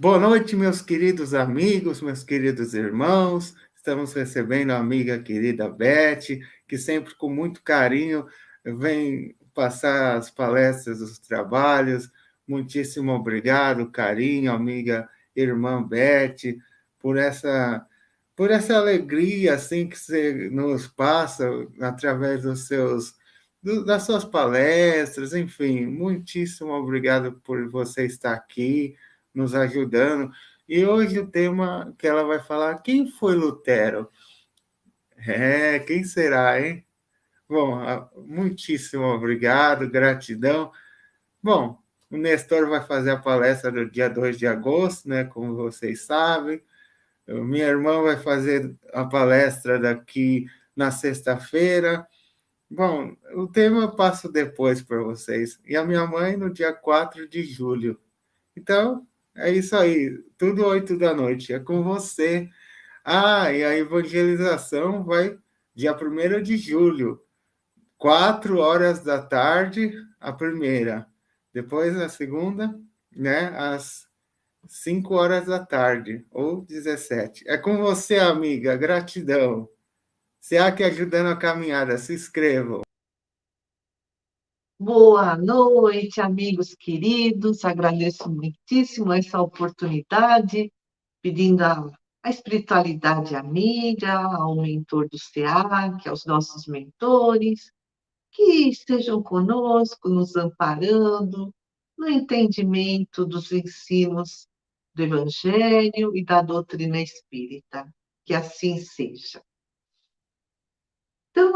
Boa noite, meus queridos amigos, meus queridos irmãos. Estamos recebendo a amiga querida Beth, que sempre com muito carinho vem passar as palestras, os trabalhos. Muitíssimo obrigado, carinho, amiga irmã Beth, por essa alegria assim que você nos passa através das suas palestras, enfim. Muitíssimo obrigado por você estar aqui nos ajudando. E hoje o tema que ela vai falar, quem foi Lutero? Quem será, hein? Bom, muitíssimo obrigado, gratidão. Bom, o Nestor vai fazer a palestra do dia 2 de agosto, né? Como vocês sabem. Minha irmã vai fazer a palestra daqui na sexta-feira. Bom, o tema eu passo depois para vocês. E a minha mãe no dia 4 de julho. Então, é isso aí. Tudo 8 da noite. É com você. E a evangelização vai dia 1º de julho, 4 horas da tarde, a primeira. Depois a segunda, né, às 5 horas da tarde, ou 17. É com você, amiga. Gratidão. SEAC ajudando a caminhada. Se inscrevam. Boa noite, amigos queridos. Agradeço muitíssimo essa oportunidade, pedindo a espiritualidade amiga, ao mentor do SEAC, aos nossos mentores, que estejam conosco, nos amparando no entendimento dos ensinos do Evangelho e da doutrina espírita. Que assim seja. Então,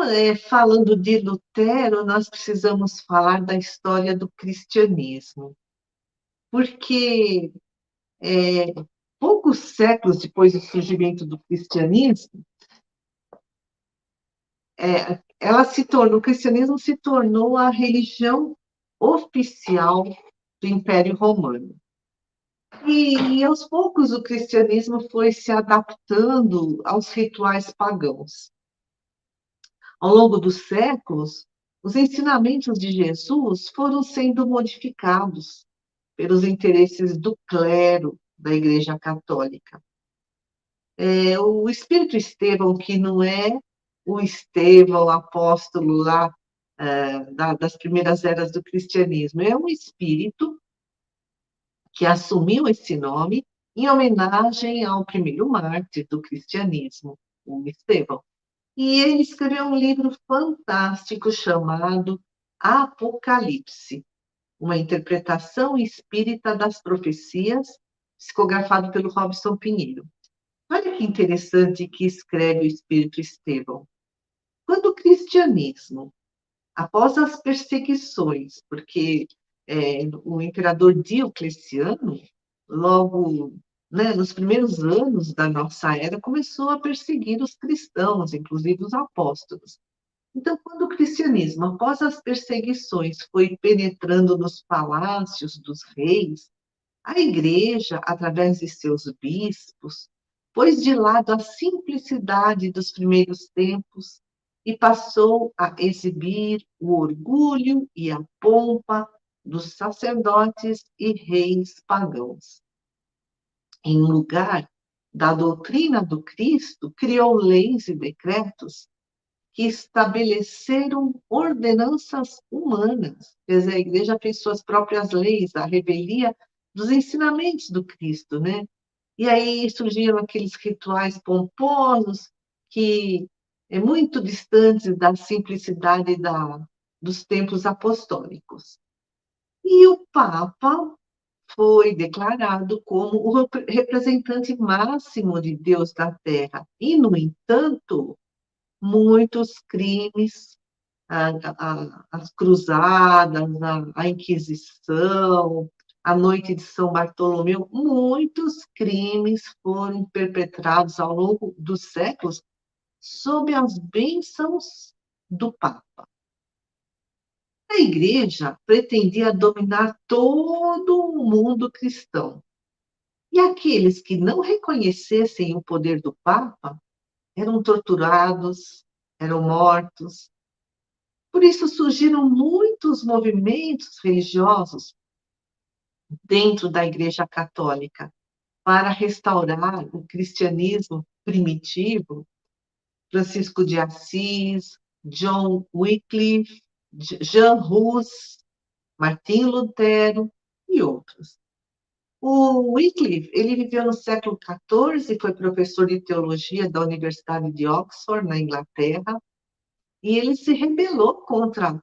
falando de Lutero, nós precisamos falar da história do cristianismo, porque poucos séculos depois do surgimento do cristianismo, o cristianismo se tornou a religião oficial do Império Romano. E aos poucos o cristianismo foi se adaptando aos rituais pagãos. Ao longo dos séculos, os ensinamentos de Jesus foram sendo modificados pelos interesses do clero da Igreja Católica. O Espírito Estevão, que não é o Estevão apóstolo lá das primeiras eras do cristianismo, é um espírito que assumiu esse nome em homenagem ao primeiro mártir do cristianismo, o Estevão. E ele escreveu um livro fantástico chamado Apocalipse, uma interpretação espírita das profecias, psicografado pelo Robson Pinheiro. Olha que interessante que escreve o Espírito Estevão. Quando o cristianismo, após as perseguições, porque o imperador Diocleciano, logo nos primeiros anos da nossa era, começou a perseguir os cristãos, inclusive os apóstolos. Então, quando o cristianismo, após as perseguições, foi penetrando nos palácios dos reis, a igreja, através de seus bispos, pôs de lado a simplicidade dos primeiros tempos e passou a exibir o orgulho e a pompa dos sacerdotes e reis pagãos. Em lugar da doutrina do Cristo, criou leis e decretos que estabeleceram ordenanças humanas. Quer dizer, a igreja fez suas próprias leis, a revelia dos ensinamentos do Cristo, né? E aí surgiram aqueles rituais pomposos que muito distantes da simplicidade dos tempos apostólicos. E o Papa foi declarado como o representante máximo de Deus na Terra. E, no entanto, muitos crimes, as cruzadas, a Inquisição, a Noite de São Bartolomeu, muitos crimes foram perpetrados ao longo dos séculos sob as bênçãos do Papa. A Igreja pretendia dominar todo o mundo cristão. E aqueles que não reconhecessem o poder do Papa eram torturados, eram mortos. Por isso surgiram muitos movimentos religiosos dentro da Igreja Católica, para restaurar o cristianismo primitivo, Francisco de Assis, John Wycliffe, Jean Hus, Martim Lutero e outros. O Wycliffe, ele viveu no século XIV, foi professor de teologia da Universidade de Oxford, na Inglaterra, e ele se rebelou contra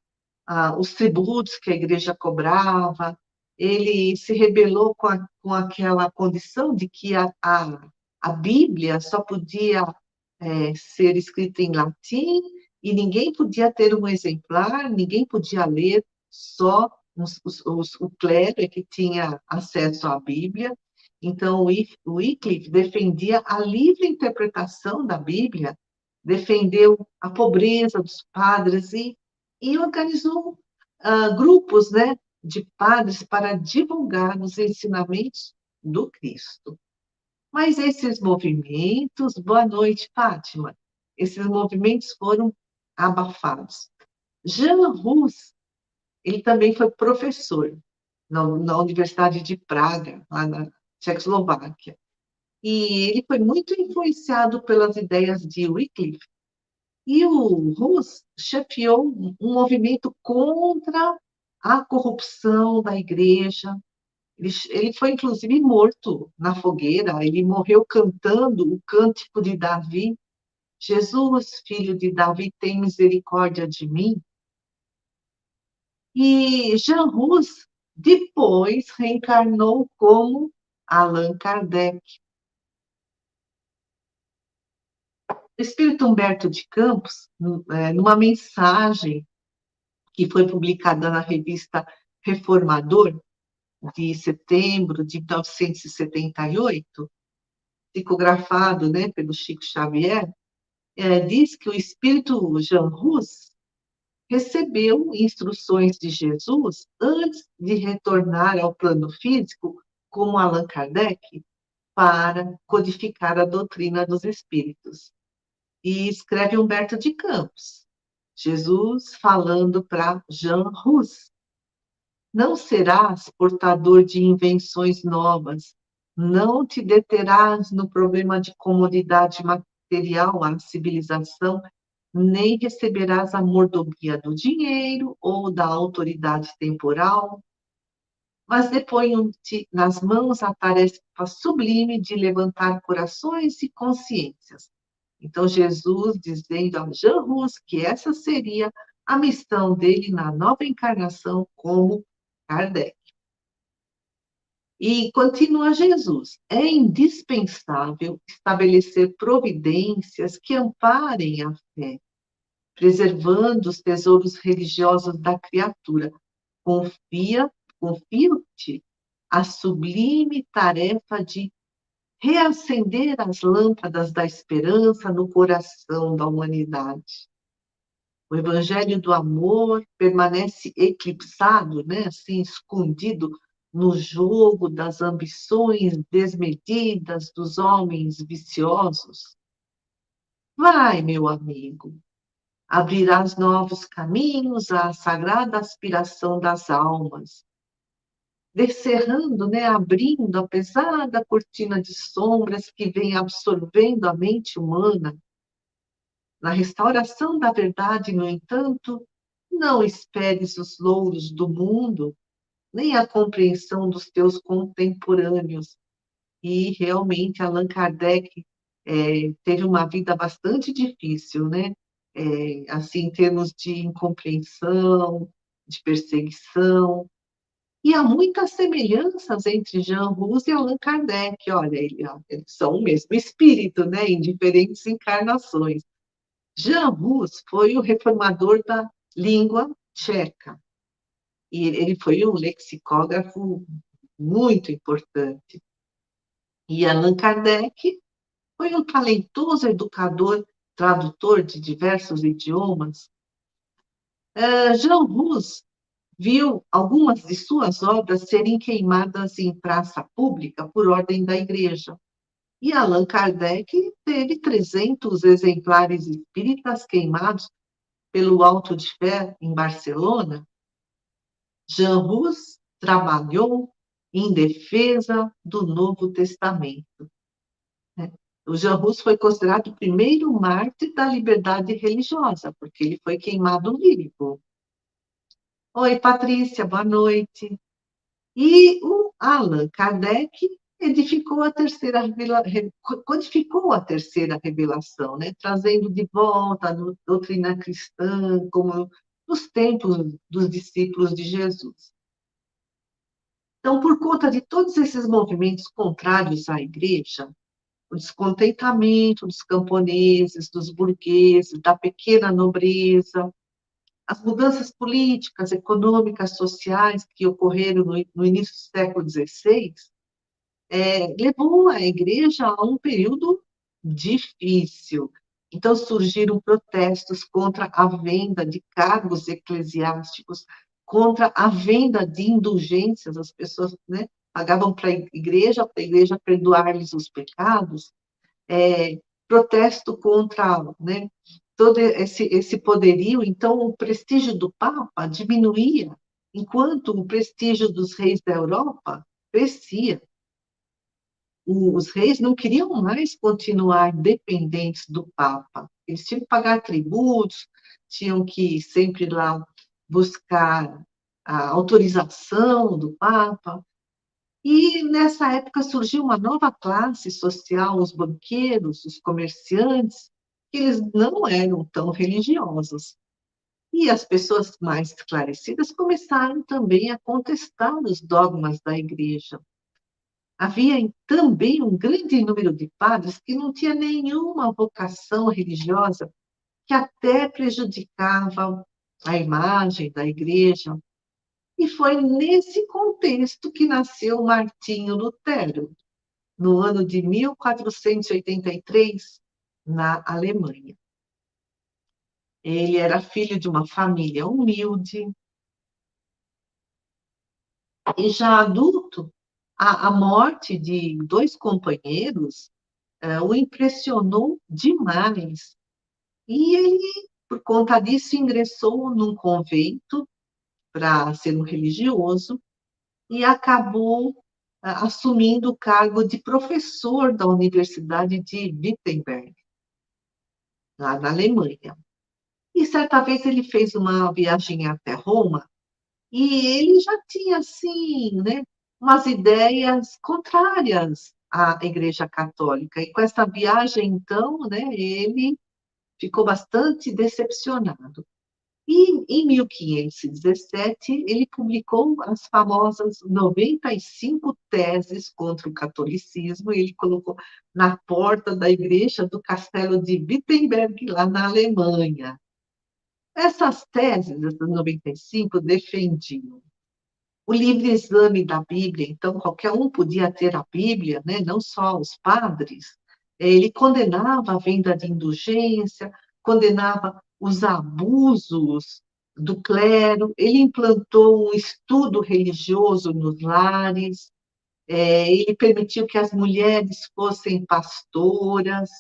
os tributos que a igreja cobrava, ele se rebelou com aquela condição de que a Bíblia só podia ser escrita em latim e ninguém podia ter um exemplar, ninguém podia ler, só o clero é que tinha acesso à Bíblia. Então, o Wycliffe defendia a livre interpretação da Bíblia, defendeu a pobreza dos padres e organizou grupos, né, de padres para divulgar os ensinamentos do Cristo. Mas esses movimentos, boa noite, Fátima, esses movimentos foram abafados. Jean Hus, ele também foi professor na Universidade de Praga, lá na Tchecoslováquia. E ele foi muito influenciado pelas ideias de Wycliffe. E o Hus chefiou um movimento contra a corrupção da igreja. Ele foi, inclusive, morto na fogueira. Ele morreu cantando o cântico de Davi. Jesus, filho de Davi, tem misericórdia de mim. E Jean Hus depois reencarnou como Allan Kardec. O espírito Humberto de Campos, numa mensagem que foi publicada na revista Reformador, de setembro de 1978, psicografado, né, pelo Chico Xavier, diz que o espírito Jean Hus recebeu instruções de Jesus antes de retornar ao plano físico, como Allan Kardec, para codificar a doutrina dos espíritos. E escreve Humberto de Campos, Jesus falando para Jean Hus: não serás portador de invenções novas, não te deterás no problema de comodidade material à civilização, nem receberás a mordomia do dinheiro ou da autoridade temporal, mas deponho-te nas mãos a tarefa sublime de levantar corações e consciências. Então, Jesus dizendo a Jean Hus que essa seria a missão dele na nova encarnação como Kardec. E continua Jesus: é indispensável estabelecer providências que amparem a fé, preservando os tesouros religiosos da criatura. Confio-te a sublime tarefa de reacender as lâmpadas da esperança no coração da humanidade. O evangelho do amor permanece eclipsado, né, assim, escondido no jogo das ambições desmedidas dos homens viciosos. Vai, meu amigo, abrirás novos caminhos à sagrada aspiração das almas, descerrando, né, abrindo a pesada cortina de sombras que vem absorvendo a mente humana. Na restauração da verdade, no entanto, não esperes os louros do mundo, nem a compreensão dos teus contemporâneos. E realmente Allan Kardec teve uma vida bastante difícil, né? Assim, em termos de incompreensão, de perseguição. E há muitas semelhanças entre Jean Hus e Allan Kardec. Olha, eles são o mesmo espírito, né? Em diferentes encarnações. Jean Hus foi o reformador da língua tcheca. E ele foi um lexicógrafo muito importante. E Allan Kardec foi um talentoso educador, tradutor de diversos idiomas. Jean Hus viu algumas de suas obras serem queimadas em praça pública por ordem da igreja. E Allan Kardec teve 300 exemplares espíritas queimados pelo Auto de Fé em Barcelona. Jean Hus trabalhou em defesa do Novo Testamento. Né? O Jean Hus foi considerado o primeiro mártir da liberdade religiosa, porque ele foi queimado vivo. Oi, Patrícia, boa noite. E o Allan Kardec codificou a terceira revelação, né? Trazendo de volta a doutrina cristã, como nos tempos dos discípulos de Jesus. Então, por conta de todos esses movimentos contrários à igreja, o descontentamento dos camponeses, dos burgueses, da pequena nobreza, as mudanças políticas, econômicas, sociais que ocorreram no início do século XVI, levou a igreja a um período difícil. Então, surgiram protestos contra a venda de cargos eclesiásticos, contra a venda de indulgências, as pessoas, né, pagavam para a igreja perdoar-lhes os pecados, protesto contra, né, todo esse poderio. Então, o prestígio do Papa diminuía, enquanto o prestígio dos reis da Europa crescia. Os reis não queriam mais continuar dependentes do Papa. Eles tinham que pagar tributos, tinham que sempre lá buscar a autorização do Papa. E nessa época surgiu uma nova classe social, os banqueiros, os comerciantes, que eles não eram tão religiosos. E as pessoas mais esclarecidas começaram também a contestar os dogmas da igreja. Havia também um grande número de padres que não tinha nenhuma vocação religiosa, que até prejudicava a imagem da igreja. E foi nesse contexto que nasceu Martinho Lutero, no ano de 1483, na Alemanha. Ele era filho de uma família humilde, e já adulto, a morte de dois companheiros o impressionou demais. E ele, por conta disso, ingressou num convento para ser um religioso e acabou assumindo o cargo de professor da Universidade de Wittenberg, lá na Alemanha. E certa vez ele fez uma viagem até Roma e ele já tinha, assim, né, umas ideias contrárias à Igreja Católica. E com essa viagem, então, né, ele ficou bastante decepcionado. E em 1517, ele publicou as famosas 95 teses contra o catolicismo, e ele colocou na porta da igreja do castelo de Wittenberg, lá na Alemanha. Essas teses, essas 95, defendiam o livre exame da Bíblia, então qualquer um podia ter a Bíblia, né? Não só os padres. Ele condenava a venda de indulgência, condenava os abusos do clero, ele implantou um estudo religioso nos lares, ele permitiu que as mulheres fossem pastoras,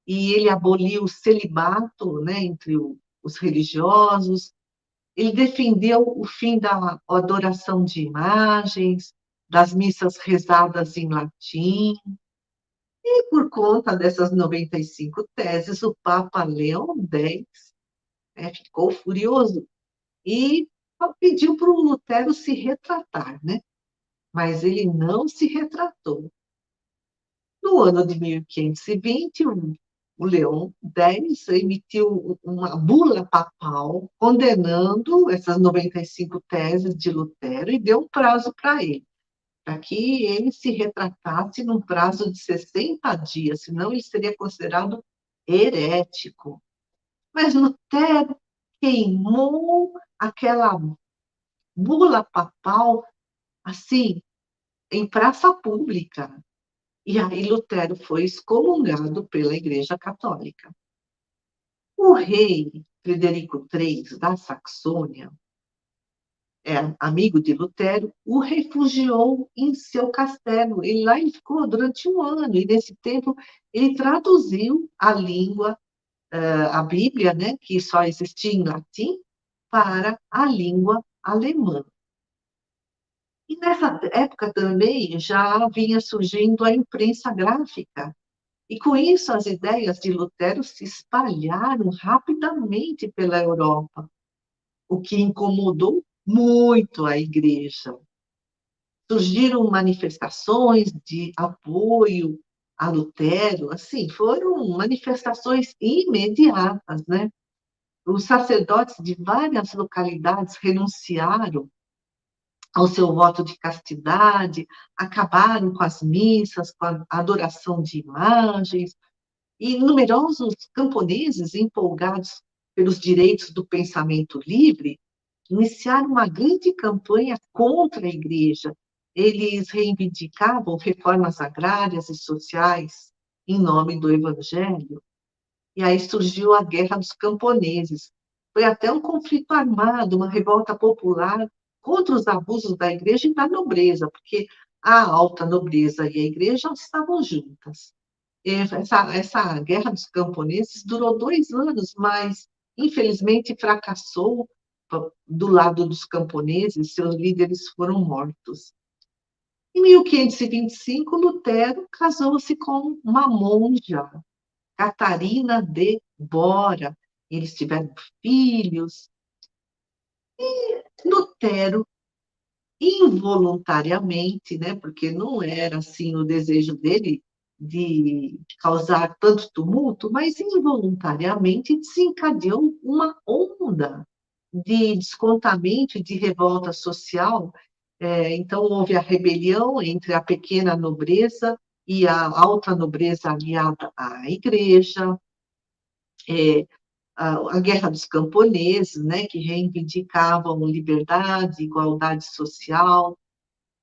e ele aboliu o celibato, né, entre os religiosos. Ele defendeu o fim da adoração de imagens, das missas rezadas em latim, e por conta dessas 95 teses, o Papa Leão X ficou furioso e pediu para o Lutero se retratar, né? Mas ele não se retratou. No ano de 1520, o Leão X emitiu uma bula papal condenando essas 95 teses de Lutero e deu um prazo para ele, para que ele se retratasse num prazo de 60 dias, senão ele seria considerado herético. Mas Lutero queimou aquela bula papal, assim, em praça pública. E aí Lutero foi excomungado pela Igreja Católica. O rei Frederico III da Saxônia, amigo de Lutero, o refugiou em seu castelo. Lá ele ficou durante um ano, e nesse tempo ele traduziu a língua, a Bíblia, né, que só existia em latim, para a língua alemã. E nessa época também já vinha surgindo a imprensa gráfica. E com isso as ideias de Lutero se espalharam rapidamente pela Europa, o que incomodou muito a igreja. Surgiram manifestações de apoio a Lutero, assim, foram manifestações imediatas, né? Os sacerdotes de várias localidades renunciaram ao seu voto de castidade, acabaram com as missas, com a adoração de imagens, e numerosos camponeses empolgados pelos direitos do pensamento livre iniciaram uma grande campanha contra a igreja. Eles reivindicavam reformas agrárias e sociais em nome do evangelho. E aí surgiu a Guerra dos Camponeses. Foi até um conflito armado, uma revolta popular contra os abusos da igreja e da nobreza, porque a alta nobreza e a igreja estavam juntas. Essa Guerra dos Camponeses durou 2 anos, mas infelizmente fracassou do lado dos camponeses, seus líderes foram mortos. Em 1525, Lutero casou-se com uma monja, Catarina de Bora. Eles tiveram filhos. Lutero, involuntariamente, né, porque não era assim o desejo dele de causar tanto tumulto, mas involuntariamente desencadeou uma onda de descontamento e de revolta social. Então, houve a rebelião entre a pequena nobreza e a alta nobreza aliada à igreja, a Guerra dos Camponeses, né, que reivindicavam liberdade, igualdade social.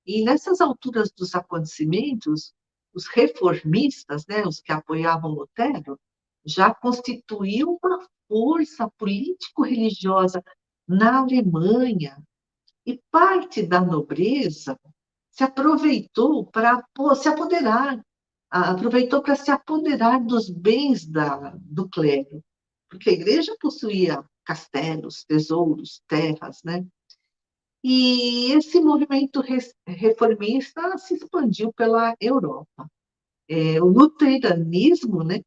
E nessas alturas dos acontecimentos, os reformistas, né, os que apoiavam Lutero, já constituíam uma força político-religiosa na Alemanha, e parte da nobreza se aproveitou para se apoderar, aproveitou para se apoderar dos bens do clero, porque a igreja possuía castelos, tesouros, terras, né? E esse movimento reformista se expandiu pela Europa. O luteranismo, né,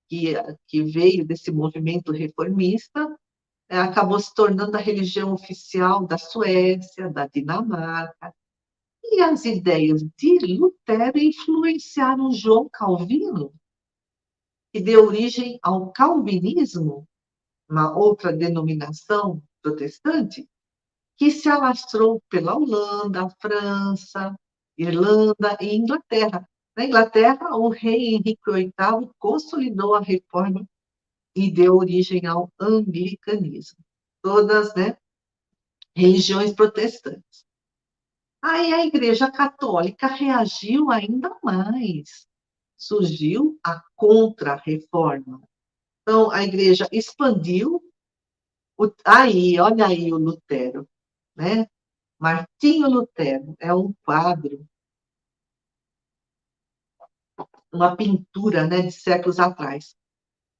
que veio desse movimento reformista, acabou se tornando a religião oficial da Suécia, da Dinamarca. E as ideias de Lutero influenciaram João Calvino, que deu origem ao calvinismo, uma outra denominação protestante, que se alastrou pela Holanda, França, Irlanda e Inglaterra. Na Inglaterra, o rei Henrique VIII consolidou a reforma e deu origem ao anglicanismo. Todas, né, religiões protestantes. Aí a Igreja Católica reagiu ainda mais. Surgiu a Contra-Reforma. Então, a Igreja expandiu. Olha aí o Lutero, né? Martinho Lutero é um quadro, uma pintura, né, de séculos atrás.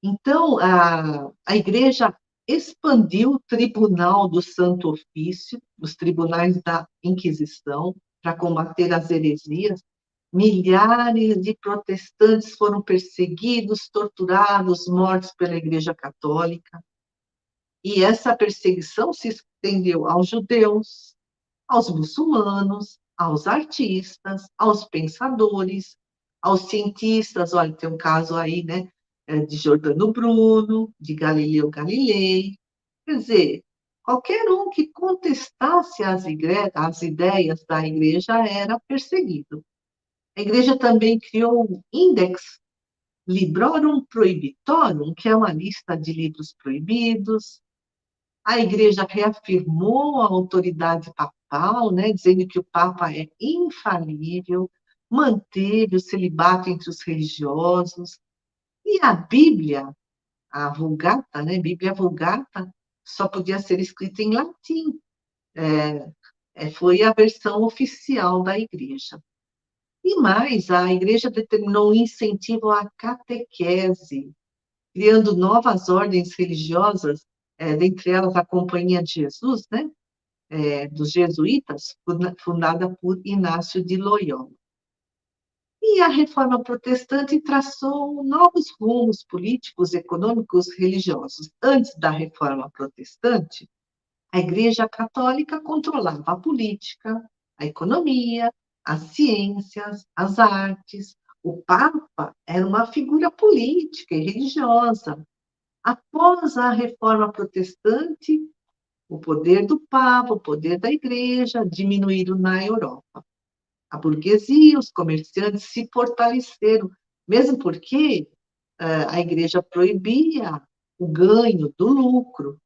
Então, a Igreja expandiu o Tribunal do Santo Ofício, os tribunais da Inquisição, para combater as heresias. Milhares de protestantes foram perseguidos, torturados, mortos pela Igreja Católica. E essa perseguição se estendeu aos judeus, aos muçulmanos, aos artistas, aos pensadores, aos cientistas. Olha, tem um caso aí, né, de Giordano Bruno, de Galileu Galilei. Quer dizer, qualquer um que contestasse as ideias da igreja era perseguido. A igreja também criou o Index Librorum Prohibitorum, que é uma lista de livros proibidos. A igreja reafirmou a autoridade papal, né, dizendo que o Papa é infalível, manteve o celibato entre os religiosos. E a Bíblia, a Vulgata, né, Bíblia Vulgata, só podia ser escrita em latim. Foi a versão oficial da igreja. E mais, a igreja determinou um incentivo à catequese, criando novas ordens religiosas, dentre elas a Companhia de Jesus, né? dos jesuítas, fundada por Inácio de Loyola. E a reforma protestante traçou novos rumos políticos, econômicos, religiosos. Antes da reforma protestante, a Igreja Católica controlava a política, a economia, as ciências, as artes. O Papa era uma figura política e religiosa. Após a reforma protestante, o poder do Papa, o poder da Igreja diminuíram na Europa. A burguesia, os comerciantes se fortaleceram, mesmo porque a Igreja proibia o ganho do lucro.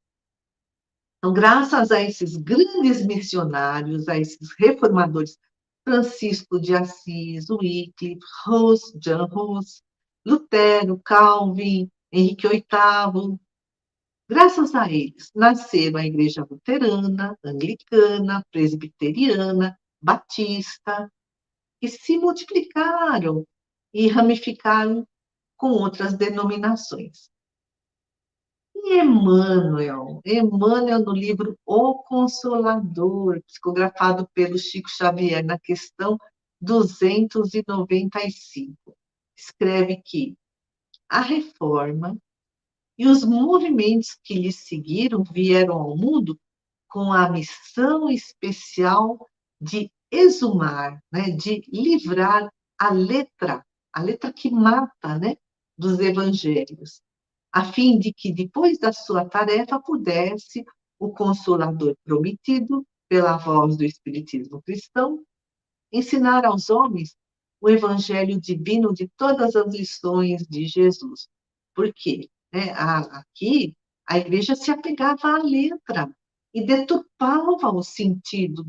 Então, graças a esses grandes missionários, a esses reformadores, Francisco de Assis, Wycliffe, John Hus, Lutero, Calvin, Henrique VIII, graças a eles, nasceram a Igreja Luterana, Anglicana, Presbiteriana, Batista, que se multiplicaram e ramificaram com outras denominações. E Emmanuel no livro O Consolador, psicografado pelo Chico Xavier na questão 295, escreve que a reforma e os movimentos que lhe seguiram vieram ao mundo com a missão especial de exumar, né, de livrar a letra que mata, né, dos evangelhos, a fim de que, depois da sua tarefa, pudesse o Consolador prometido, pela voz do Espiritismo cristão, ensinar aos homens o Evangelho divino de todas as lições de Jesus. Por quê? Aqui, a igreja se apegava à letra e deturpava o sentido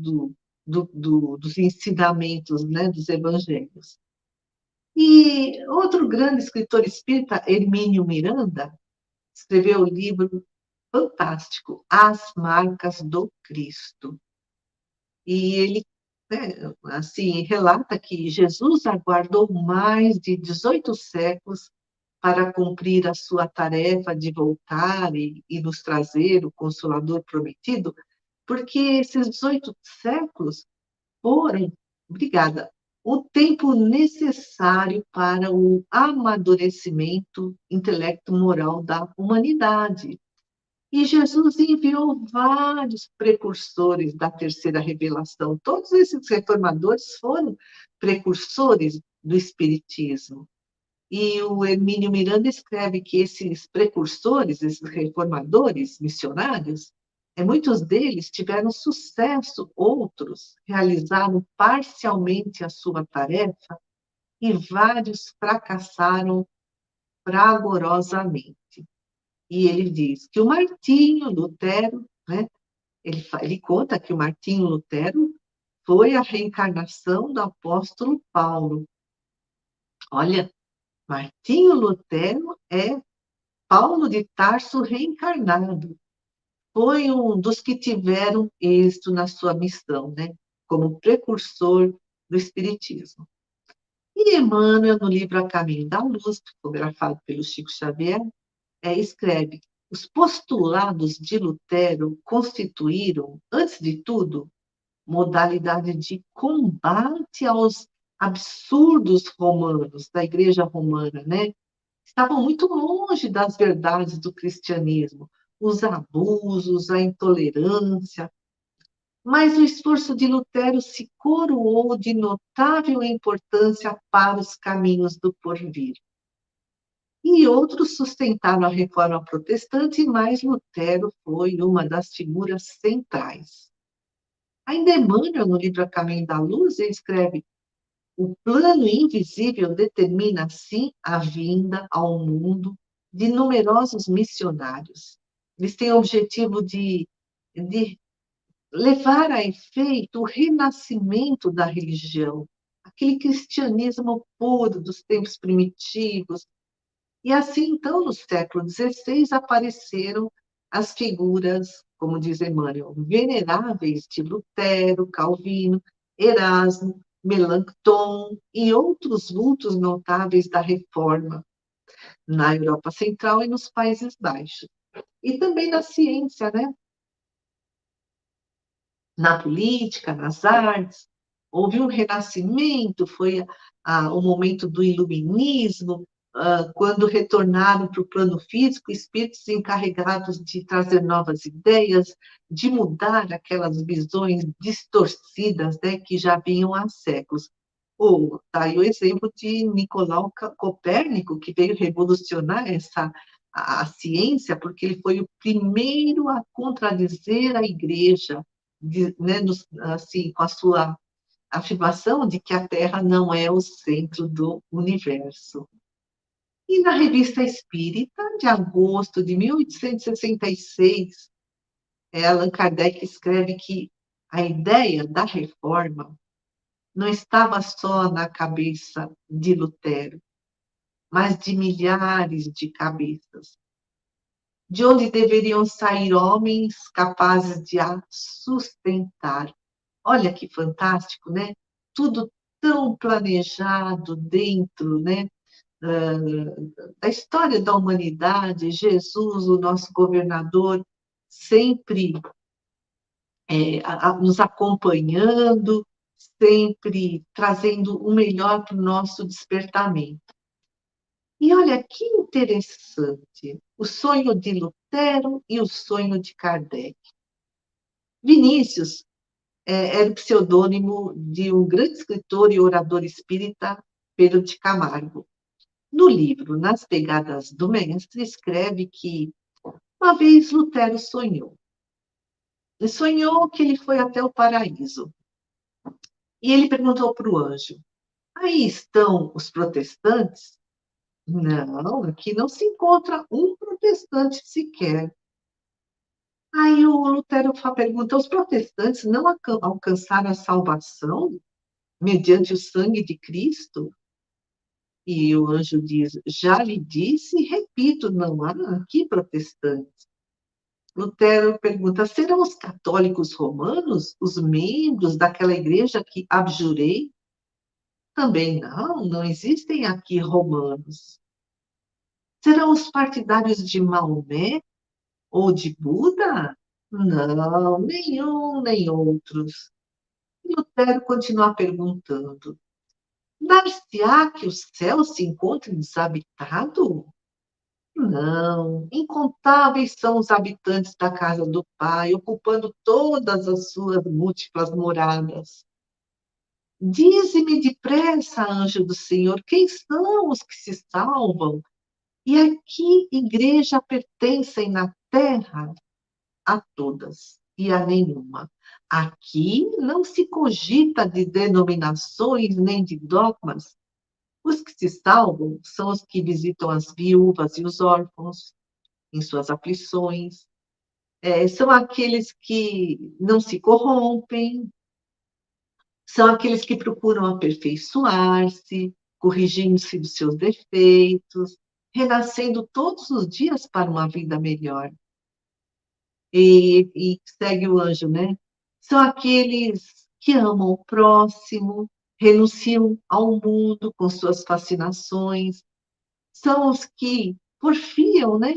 dos ensinamentos, né, dos evangelhos. E outro grande escritor espírita, Hermínio Miranda, escreveu um livro fantástico, As Marcas do Cristo. E ele, né, assim, relata que Jesus aguardou mais de 18 séculos para cumprir a sua tarefa de voltar e nos trazer o Consolador prometido, porque esses 18 séculos foram, obrigada, o tempo necessário para o amadurecimento intelecto-moral da humanidade. E Jesus enviou vários precursores da terceira revelação. Todos esses reformadores foram precursores do Espiritismo. E o Hermínio Miranda escreve que esses precursores, esses reformadores missionários, muitos deles tiveram sucesso, outros realizaram parcialmente a sua tarefa e vários fracassaram fragorosamente. E ele diz que o Martinho Lutero, né, ele conta que o Martinho Lutero foi a reencarnação do apóstolo Paulo. Olha, Martinho Lutero é Paulo de Tarso reencarnado. Foi um dos que tiveram êxito na sua missão, né, como precursor do Espiritismo. E Emmanuel, no livro A Caminho da Luz, psicografado pelo Chico Xavier, escreve: os postulados de Lutero constituíram, antes de tudo, modalidade de combate aos absurdos romanos, da Igreja Romana, né? Estavam muito longe das verdades do cristianismo, os abusos, a intolerância, mas o esforço de Lutero se coroou de notável importância para os caminhos do porvir. E outros sustentaram a reforma protestante, mas Lutero foi uma das figuras centrais. Ainda Emmanuel, no livro A Caminho da Luz, ele escreve: o plano invisível determina, assim, a vinda ao mundo de numerosos missionários. Eles têm o objetivo de levar a efeito o renascimento da religião, aquele cristianismo puro dos tempos primitivos. E assim, então, no século XVI, apareceram as figuras, como diz Emmanuel, veneráveis de Lutero, Calvino, Erasmo, Melancton e outros vultos notáveis da Reforma na Europa Central e nos Países Baixos. E também na ciência, né? na política, nas artes. Houve um renascimento, foi o momento do iluminismo, quando retornaram para o plano físico espíritos encarregados de trazer novas ideias, de mudar aquelas visões distorcidas, né, que já vinham há séculos. Ou tá aí o exemplo de Nicolau Copérnico, que veio revolucionar a ciência, porque ele foi o primeiro a contradizer a igreja, né, assim, com a sua afirmação de que a Terra não é o centro do universo. E na Revista Espírita, de agosto de 1866, Allan Kardec escreve que a ideia da reforma não estava só na cabeça de Lutero, mas de milhares de cabeças, de onde deveriam sair homens capazes de a sustentar. Olha que fantástico, né? Tudo tão planejado dentro, né, da história da humanidade. Jesus, o nosso governador, sempre nos acompanhando, sempre trazendo o melhor para o nosso despertamento. E olha que interessante, o sonho de Lutero e o sonho de Kardec. Vinícius era o pseudônimo de um grande escritor e orador espírita, Pedro de Camargo. No livro Nas Pegadas do Mestre, escreve que uma vez Lutero sonhou. Ele sonhou que ele foi até o paraíso. E ele perguntou para o anjo: aí estão os protestantes? Não, aqui não se encontra um protestante sequer. Aí o Lutero pergunta: os protestantes não alcançaram a salvação mediante o sangue de Cristo? E o anjo diz: já lhe disse e repito, não há aqui protestantes. Lutero pergunta: serão os católicos romanos os membros daquela igreja que abjurei? Também não, não existem aqui romanos. Serão os partidários de Maomé ou de Buda? Não, nenhum, nem outros. E Lutero continua perguntando: dar-se-á que o céu se encontre desabitado? Não, incontáveis são os habitantes da casa do Pai, ocupando todas as suas múltiplas moradas. Dize-me depressa, anjo do Senhor, quem são os que se salvam? E a que igreja pertencem na terra? A todas e a nenhuma. Aqui não se cogita de denominações nem de dogmas. Os que se salvam são os que visitam as viúvas e os órfãos em suas aflições, são aqueles que não se corrompem, são aqueles que procuram aperfeiçoar-se, corrigindo-se dos seus defeitos, renascendo todos os dias para uma vida melhor. E segue o anjo, né? São aqueles que amam o próximo, renunciam ao mundo com suas fascinações, são os que porfiam, né?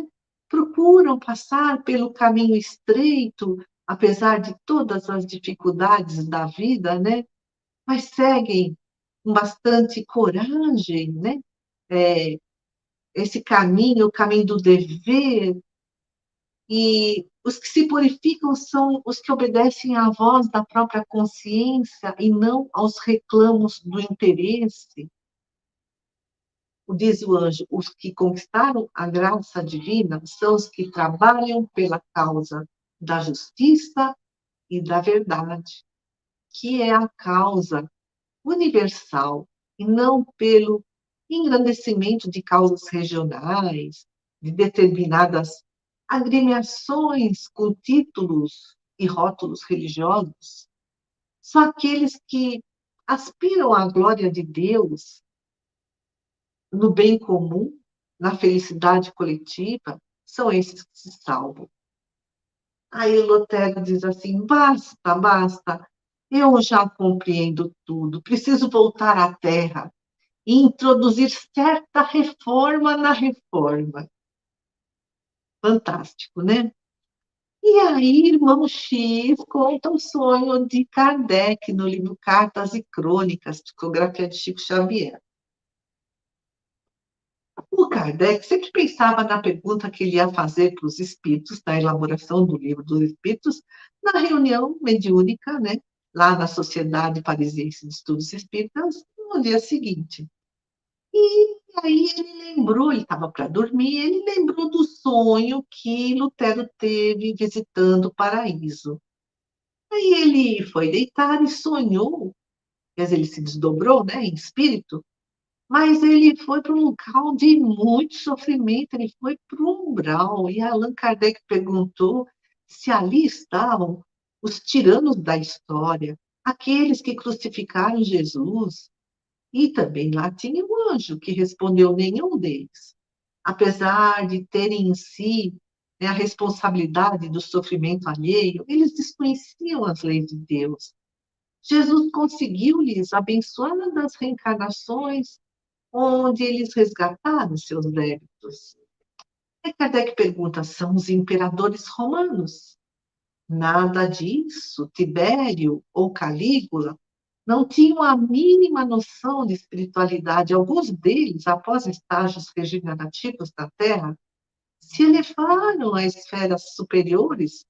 Procuram passar pelo caminho estreito, apesar de todas as dificuldades da vida, né? Mas seguem com bastante coragem, né? É, esse caminho, o caminho do dever, e os que se purificam são os que obedecem à voz da própria consciência e não aos reclamos do interesse. Diz o anjo: os que conquistaram a graça divina são os que trabalham pela causa da justiça e da verdade, que é a causa universal, e não pelo engrandecimento de causas regionais, de determinadas agremiações com títulos e rótulos religiosos. São aqueles que aspiram à glória de Deus, no bem comum, na felicidade coletiva, são esses que se salvam. Aí Lutero diz assim: basta, basta, eu já compreendo tudo, preciso voltar à Terra e introduzir certa reforma na reforma. Fantástico, né? E aí, irmão X conta o sonho de Kardec no livro Cartas e Crônicas, psicografia de Chico Xavier. O Kardec sempre pensava na pergunta que ele ia fazer para os espíritos, na elaboração do livro dos espíritos, na reunião mediúnica, né, lá na Sociedade Parisiense de Estudos Espíritas, no dia seguinte. E aí ele lembrou, ele estava para dormir, ele lembrou do sonho que Lutero teve visitando o paraíso. Aí ele foi deitar e sonhou, quer dizer, ele se desdobrou, né, em espírito, mas ele foi para um local de muito sofrimento, ele foi para o umbral. E Allan Kardec perguntou se ali estavam os tiranos da história, aqueles que crucificaram Jesus. E também lá tinha um anjo que respondeu nenhum deles. Apesar de terem em si, né, a responsabilidade do sofrimento alheio, eles desconheciam as leis de Deus. Jesus conseguiu-lhes abençoadas reencarnações onde eles resgataram seus débitos. E Kardec pergunta: são os imperadores romanos? Nada disso. Tibério ou Calígula não tinham a mínima noção de espiritualidade. Alguns deles, após estágios regenerativos na Terra, se elevaram a esferas superiores.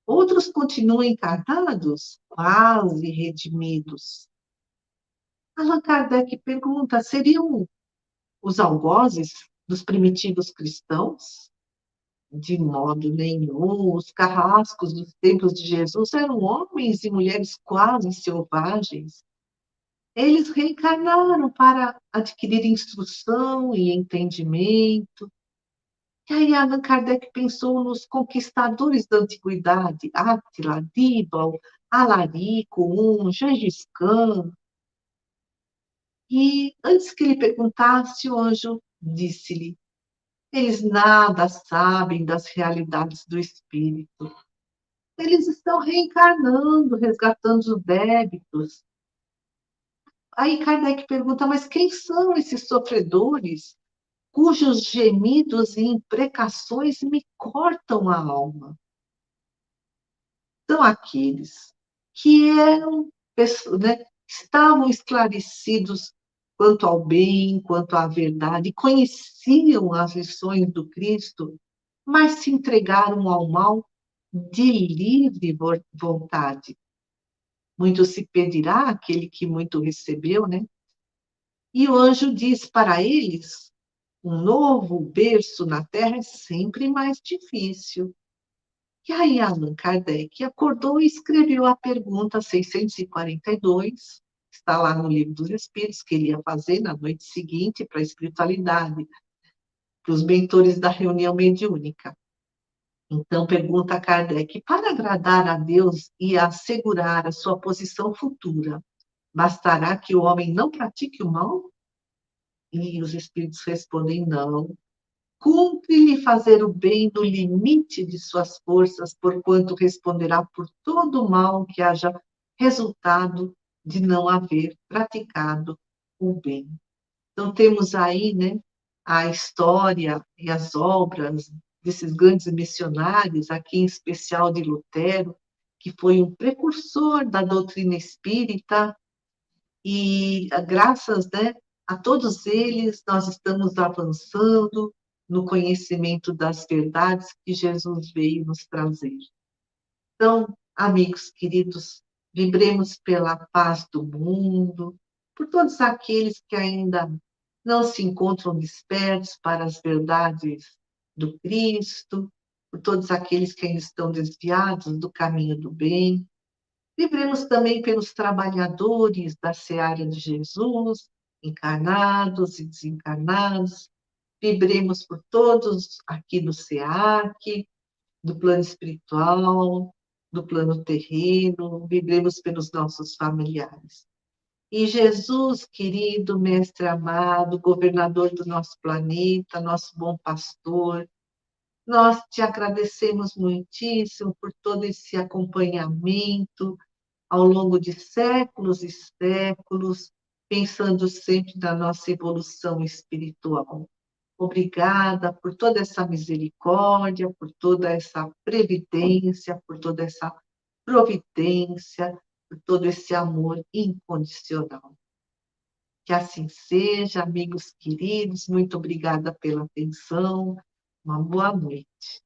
Outros continuam encarnados, quase redimidos. Allan Kardec pergunta: seriam os algozes dos primitivos cristãos? De modo nenhum. Os carrascos dos tempos de Jesus eram homens e mulheres quase selvagens. Eles reencarnaram para adquirir instrução e entendimento. E aí Allan Kardec pensou nos conquistadores da antiguidade, Átila, Díbal, Alarico, Gengis Khan. E antes que ele perguntasse, o anjo disse-lhe: eles nada sabem das realidades do espírito. Eles estão reencarnando, resgatando os débitos. Aí Kardec pergunta: mas quem são esses sofredores cujos gemidos e imprecações me cortam a alma? São aqueles que eram, né, estavam esclarecidos quanto ao bem, quanto à verdade, conheciam as lições do Cristo, mas se entregaram ao mal de livre vontade. Muito se pedirá aquele que muito recebeu, né? E o anjo diz para eles: um novo berço na terra é sempre mais difícil. E aí Allan Kardec acordou e escreveu a pergunta 642, está lá no Livro dos Espíritos, que ele ia fazer na noite seguinte para a espiritualidade, para os mentores da reunião mediúnica. Então, pergunta Kardec: para agradar a Deus e assegurar a sua posição futura, bastará que o homem não pratique o mal? E os espíritos respondem: não. Cumpre-lhe fazer o bem no limite de suas forças, porquanto responderá por todo o mal que haja resultado de não haver praticado o bem. Então, temos aí, né, a história e as obras desses grandes missionários, aqui em especial de Lutero, que foi um precursor da doutrina espírita, e graças, né, a todos eles nós estamos avançando no conhecimento das verdades que Jesus veio nos trazer. Então, amigos queridos, vibremos pela paz do mundo, por todos aqueles que ainda não se encontram despertos para as verdades do Cristo, por todos aqueles que ainda estão desviados do caminho do bem. Vibremos também pelos trabalhadores da seara de Jesus, encarnados e desencarnados. Vibremos por todos aqui do SEAC, do plano espiritual, do plano terreno. Vibremos pelos nossos familiares. E Jesus, querido mestre amado, governador do nosso planeta, nosso bom pastor, nós te agradecemos muitíssimo por todo esse acompanhamento ao longo de séculos e séculos, pensando sempre na nossa evolução espiritual. Obrigada por toda essa misericórdia, por toda essa previdência, por toda essa providência, por todo esse amor incondicional. Que assim seja, amigos queridos, muito obrigada pela atenção, uma boa noite.